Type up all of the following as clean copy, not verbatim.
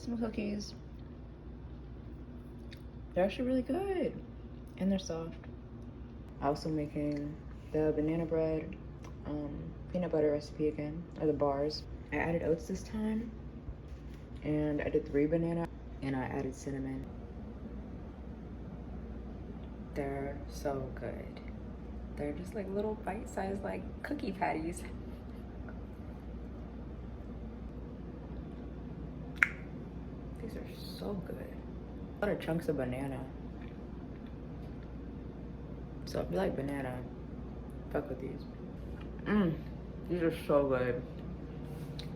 some cookies. They're actually really good. And they're soft. Also making the banana bread, peanut butter recipe again, or the bars. I added oats this time. And I did 3 banana and I added cinnamon. They're so good. They're just like little bite-sized like cookie patties. These are so good. A lot of chunks of banana. So if you like banana, fuck with these. These are so good.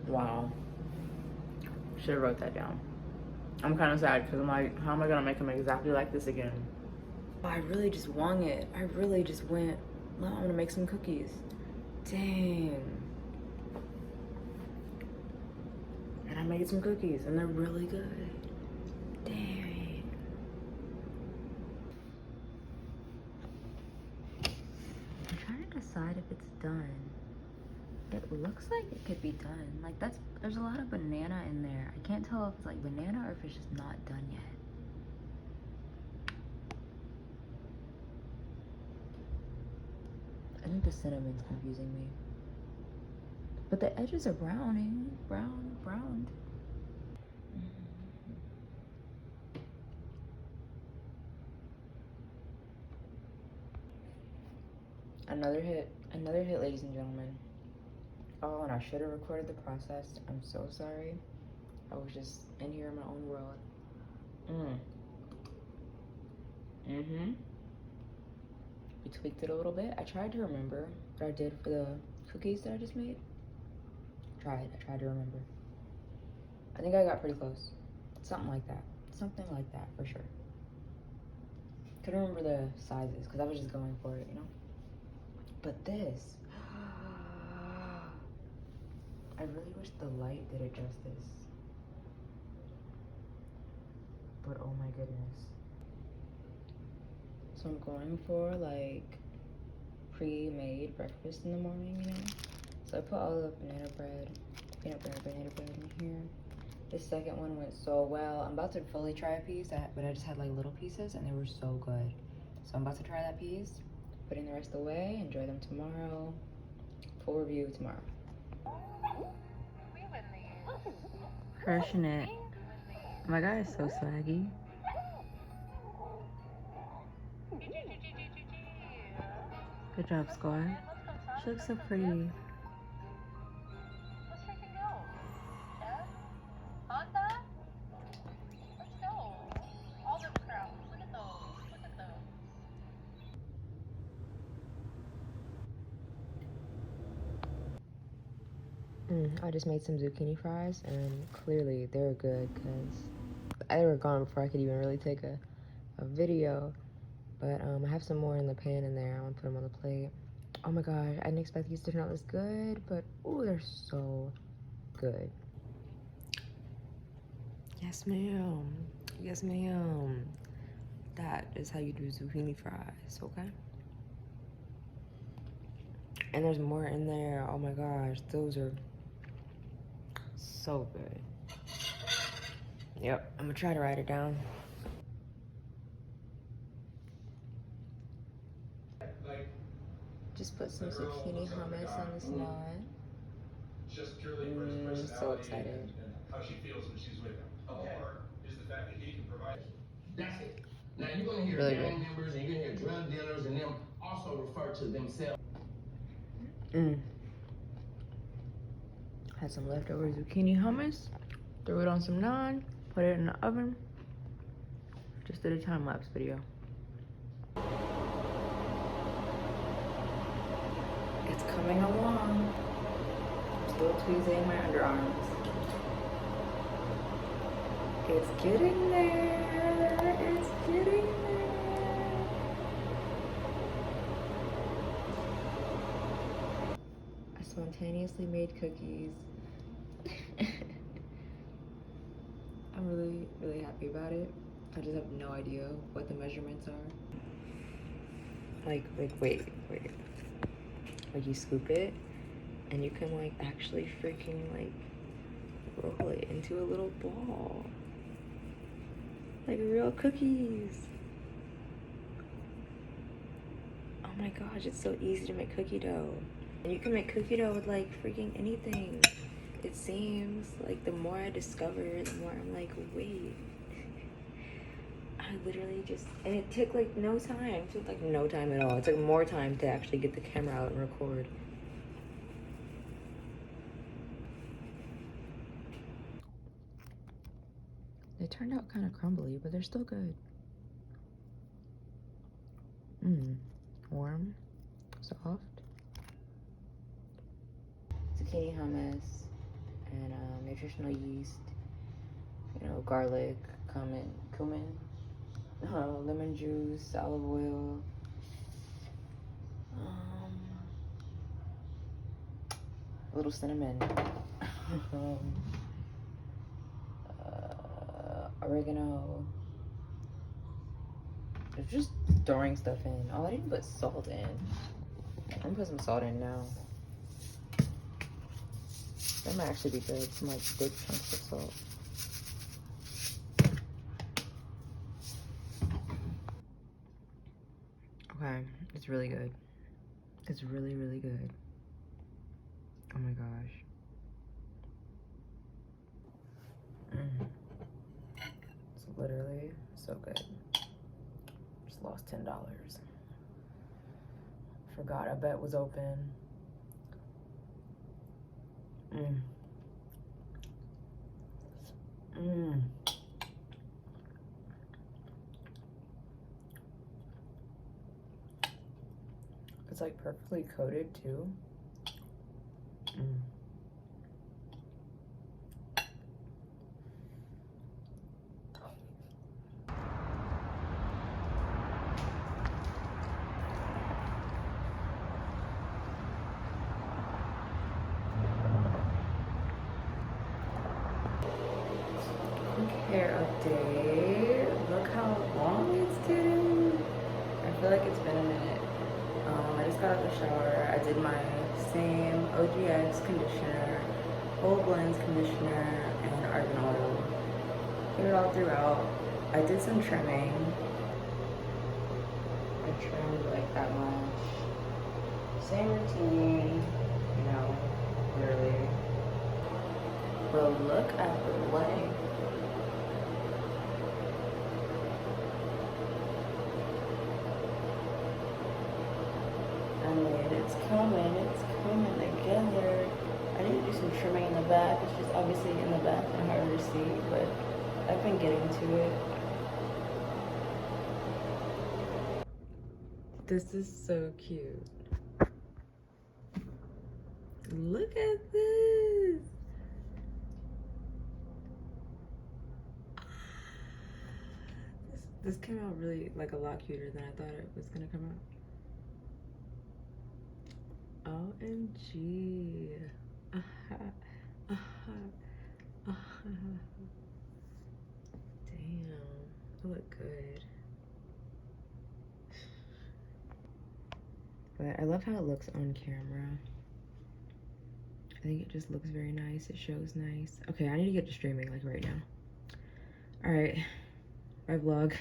Wow. Should have wrote that down. I'm kind of sad because I'm like, how am I gonna make them exactly like this again? I really just wung it. I really just went, well, I'm gonna make some cookies. Dang. And I made some cookies and they're really good. Dang. I'm trying to decide if it's done. It looks like it could be done. Like there's a lot of banana in there. I can't tell if it's like banana or if it's just not done yet. I think the cinnamon's confusing me. But the edges are browned. Another hit, ladies and gentlemen. Oh, and I should have recorded the process. I'm so sorry. I was just in here in my own world. We tweaked it a little bit. I tried to remember what I did for the cookies that I just made. I tried to remember. I think I got pretty close. Something like that for sure. Couldn't remember the sizes because I was just going for it, you know? But this, I really wish the light did it justice. But oh my goodness. So I'm going for like pre-made breakfast in the morning, you know? So I put all the banana bread in here. The second one went so well. I'm about to fully try a piece, but I just had like little pieces and they were so good. So I'm about to try that piece, putting the rest away, enjoy them tomorrow. Full review tomorrow. Crushing it. My guy is so swaggy. Good job, squad. She looks so pretty. Let's freaking go. Yeah? Honda? Let's go. All those crowds. Look at those. I just made some zucchini fries, and clearly they're good because they were gone before I could even really take a video. But I have some more in the pan in there. I want to put them on the plate. Oh my gosh, I didn't expect these to turn out this good, but oh, they're so good. Yes, ma'am. Yes, ma'am. That is how you do zucchini fries, okay? And there's more in there. Oh my gosh, those are so good. Yep, I'm gonna try to write it down. Just put some zucchini hummus on this naan. Just purely for his personality So excited. and how she feels when she's with him. Or is the fact that he can provide. That's it. Now you're gonna hear Really gang good. members and you're gonna hear drug dealers and them also refer to themselves. Had some leftover zucchini hummus. Threw it on some naan. Put it in the oven. Just did a time-lapse video. It's coming along. I'm still tweezing my underarms. It's getting there. It's getting there. I spontaneously made cookies. I'm really, really happy about it. I just have no idea what the measurements are. Like wait. Like you scoop it and you can like actually freaking like roll it into a little ball. Like real cookies. Oh my gosh, it's so easy to make cookie dough. And you can make cookie dough with like freaking anything. It seems like the more I discover, the more I'm like, wait. I literally just, and it took like no time. It took like no time at all. It took more time to actually get the camera out and record. They turned out kind of crumbly, but they're still good. Warm, soft. Zucchini hummus and nutritional yeast. You know, garlic, cumin, lemon juice, olive oil. A little cinnamon. Oregano. It's just throwing stuff in. Oh, I didn't put salt in. I'm gonna put some salt in now. That might actually be good. Some like big chunks of salt. Okay, it's really good. It's really, really good. Oh my gosh. It's literally so good. Just lost $10. Forgot I bet was open. It's like perfectly coated too. Hair update. Look how long it's getting. I feel like it's been a minute. I just got out of the shower. I did my same OGX conditioner, whole blends conditioner, and argan oil. Put it all throughout. I did some trimming. I trimmed like that much. Same routine, you know, literally. But look at the length. It's coming together. I need to do some trimming in the back. It's just obviously in the back and harder to see, but I've been getting to it. This is so cute. Look at this. This came out really like a lot cuter than I thought it was gonna come out. OMG. Damn. It look good. But I love how it looks on camera. I think it just looks very nice. It shows nice. Okay, I need to get to streaming like right now. Alright. Bye vlog.